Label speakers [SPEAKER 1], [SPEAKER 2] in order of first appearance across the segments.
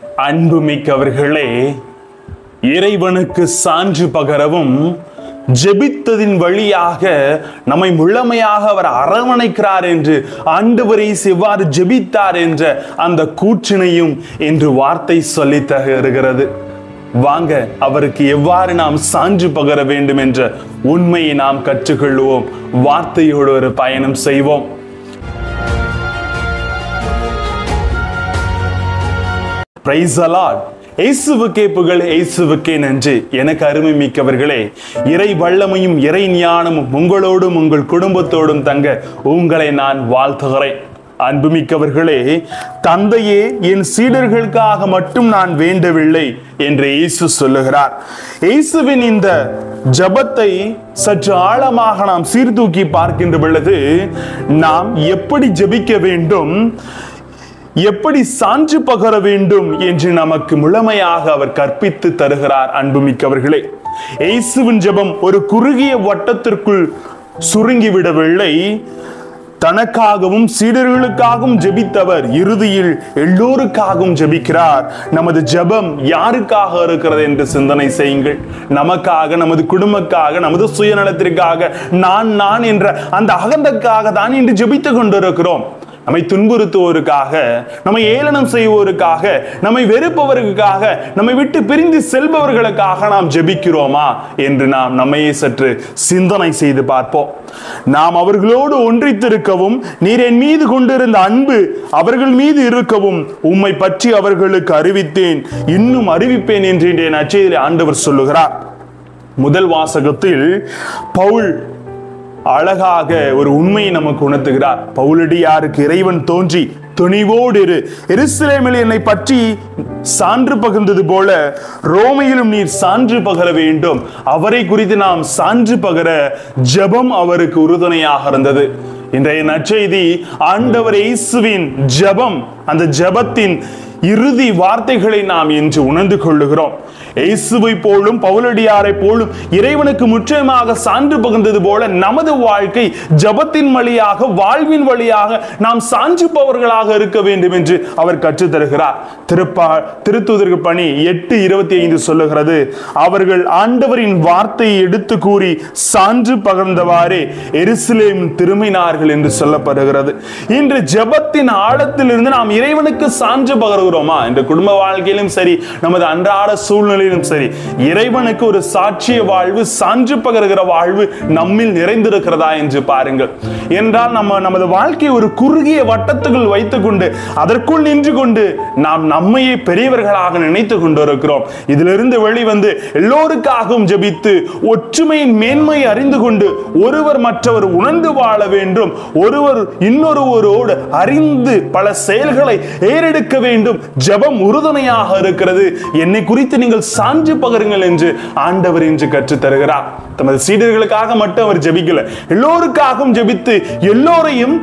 [SPEAKER 1] அன்புமிக்கவர்களே, இறைவனுக்கு சான்று பகரவும் ஜெபித்ததின் வழியாக நம்மை முழுமையாக அவர் அரவணைக்கிறார் என்று ஆண்டவர் எவ்வாறு ஜெபித்தார் என்ற அந்த கூற்றினையும் என்று வார்த்தை சொல்லி தருகிறது. வாங்க, அவருக்கு எவ்வாறு நாம் சான்று பகர வேண்டும் என்ற உண்மையை நாம் கற்றுக்கொள்வோம். வார்த்தையோடு ஒரு பயணம் செய்வோம். Praise the Lord. இயேசுவுக்கே புகழ், இயேசுவுக்கே நன்றி. எனக்கு அருமை மிக்கவர்களே, இறை வல்லமையும் இறை ஞானமும் உங்களோடும் உங்கள் குடும்பத்தோடும் தங்க உங்களை நான் வாழ்த்துகிறேன். அன்புமிக்கவர்களே, தந்தையே, என் சீடர்களுக்காக மட்டும் நான் வேண்டவில்லை என்று இயேசு சொல்லுகிறார். இயேசுவின் இந்த ஜபத்தை சற்று ஆழமாக நாம் சீர்தூக்கி பார்க்கின்ற பொழுது நாம் எப்படி ஜபிக்க வேண்டும், எப்படி சான்று பகர வேண்டும் என்று நமக்கு முழுமையாக அவர் கற்பித்து தருகிறார். அன்புமிக்கவர்களே, இயேசுவின் ஜெபம் ஒரு குறுகிய வட்டத்திற்குள் சுருங்கிவிடவில்லை. தனக்காகவும் சீடர்களுக்காகவும் ஜெபித்தவர் இறுதியில் எல்லோருக்காகவும் ஜெபிக்கிறார். நமது ஜெபம் யாருக்காக இருக்கிறது என்று சிந்தனை செய்யுங்கள். நமக்காக, நமது குடும்பக்காக, நமது சுயநலத்திற்காக, நான் என்ற அந்த அகந்தக்காக தான் இன்று ஜெபித்துக் கொண்டிருக்கிறோம். நம்மை துன்புறுத்துவோருக்காக, நம்மை ஏளனம் செய்வோருக்காக, நம்மை வெறுப்பவர்களுக்காக, நம்மை விட்டு பிரிந்து செல்பவர்களுக்காக நாம் ஜெபிக்கிறோமா என்று நாம் நம்மையே சற்று சிந்தனை செய்து பார்ப்போம். நாம் அவர்களோடு ஒன்றித்திருக்கவும், நீர் என் மீது கொண்டிருந்த அன்பு அவர்கள் மீது இருக்கவும் உம்மை பற்றி அவர்களுக்கு அறிவித்தேன், இன்னும் அறிவிப்பேன் என்று இன்றைய நற்செய்தியிலே ஆண்டவர் சொல்லுகிறார். முதல் வாசகத்தில் பவுல் அழகாக ஒரு உண்மையை நமக்கு உணர்த்துகிறார். பவுலடியாருக்கு இறைவன் தோன்றி துணிவோடு இரு, எருசலேமில் என்னை பற்றி சான்று பகிர்ந்தது போல ரோமையிலும் நீர் சான்று பகர வேண்டும். அவரை குறித்து நாம் சான்று பகர ஜெபம் அவருக்கு உறுதுணையாக இருந்தது. இன்றைய நற்செய்தி ஆண்டவர் இயேசுவின் ஜெபம், அந்த ஜெபத்தின் இறுதி வார்த்தைகளை நாம் இன்று உணர்ந்து கொள்ளுகிறோம். இயேசுவை போலும் பவுலடியாரை போலும் இறைவனுக்கு முற்றிலுமாக சான்று பகிர்ந்தது போல நமது வாழ்க்கை ஜெபத்தின் வழியாக, வாழ்வின் வழியாக நாம் சான்றுபவர்களாக இருக்க வேண்டும் என்று அவர் கற்றுத் தருகிறார். திருத்தூதர் பணி 8:25 சொல்லுகிறது, அவர்கள் ஆண்டவரின் வார்த்தையை எடுத்து கூறி சான்று பகிர்ந்தவாறே எருசலேம் திரும்பினார்கள் என்று சொல்லப்படுகிறது. இன்று ஜெபத்தின் ஆழத்தில் இருந்து நாம் இறைவனுக்கு சான்று பகர்கிறோமா? இந்த குடும்ப வாழ்க்கையிலும் சரி, நமது அன்றாட சூழ்நிலையிலும் சரி, இறைவனுக்கு ஒரு சாட்சிய வாழ்வு, சான்று பகர்கிற வாழ்வு நம்மில் நிறைந்திருக்கிறதா என்று பாருங்கள். என்றால் நமது வாழ்க்கையை ஒரு குறுகிய வட்டத்துக்குள் வைத்துக் கொண்டு அதற்குள் நின்று கொண்டு நாம் நம்மையே பெரியவர்களாக நினைத்துக் கொண்டிருக்கிறோம். இதிலிருந்து வெளிவந்து எல்லோருக்காகவும் ஜெபித்து ஒற்றுமையின் மேன்மையை அறிந்து கொண்டு ஒருவர் மற்றவர் உணர்ந்து வாழ வேண்டும், ஒருவர் இன்னொருவரோடு அறிந்து பல செயல்களை ஏறெடுக்க வேண்டும். ஜெபம் உறுதுணையாக இருக்கிறது. என்னை குறித்து நீங்கள் சான்று பகருங்கள் என்று ஆண்டவர் இன்று கற்றுத் தருகிறார். தமது சீடர்களுக்காக மட்டும் அவர் ஜெபிக்கல, எல்லோருக்காகவும் ஜெபித்து எல்லோரையும்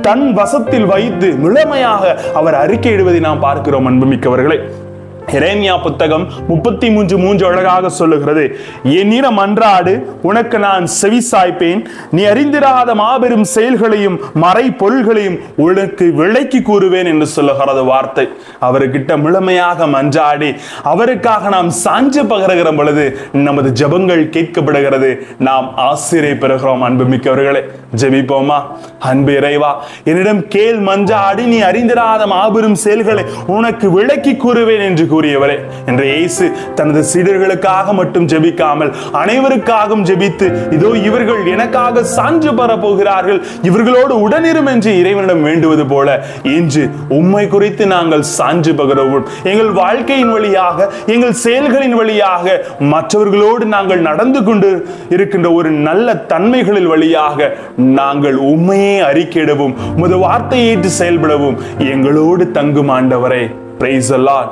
[SPEAKER 1] தன் வசத்தில் வைத்து முழுமையாக அவர் அறிக்கையிடுவதை நாம் பார்க்கிறோம். அன்புமிக்கவர்களே, எரேமியா புத்தகம் 33:3 அழகாக சொல்லுகிறது, என்னிடம் மன்றாடு, உனக்கு நான் செவி சாய்ப்பேன், நீ அறிந்திராத மாபெரும் செயல்களையும் மறை பொருள்களையும் உனக்கு விளக்கி கூறுவேன் என்று சொல்லுகிறது வார்த்தை. அவர்கிட்ட முழுமையாக மன்றாடி அவருக்காக நாம் சான்று பகருகிற பொழுது நமது ஜெபங்கள் கேட்கப்படுகிறது, நாம் ஆசிரியை பெறுகிறோம். அன்புமிக்கவர்களே, ஜெபிப்போமா? அன்பு இறைவா, என்னிடம் கேள், மன்றாடி, நீ அறிந்திராத மாபெரும் செயல்களை உனக்கு விளக்கி கூறுவேன் என்று கூறியவரே, என்று இயேசு தனது சீடர்களுக்காக மட்டும் ஜெபிக்காமல் அனைவருக்காகவும் ஜெபித்து, இதோ இவர்கள் எனக்காக சான்று பெற போகிறார்கள், இவர்களோடு உடனிரும் என்று இறைவனிடம் வேண்டுவது போல இன்று உம்மை குறித்து நாங்கள் சான்று பகரவும், எங்கள் வாழ்க்கையின் வழியாக, எங்கள் செயல்களின் வழியாக மற்றவர்களோடு நாங்கள் நடந்து கொண்டு இருக்கின்ற ஒரு நல்ல தன்மைகளில் வழியாக நாங்கள் உம்மையே அறிக்கையிடவும், உமது வார்த்தையை ஏற்று செயல்படவும் எங்களோடு தங்கும் ஆண்டவரே. Praise the Lord.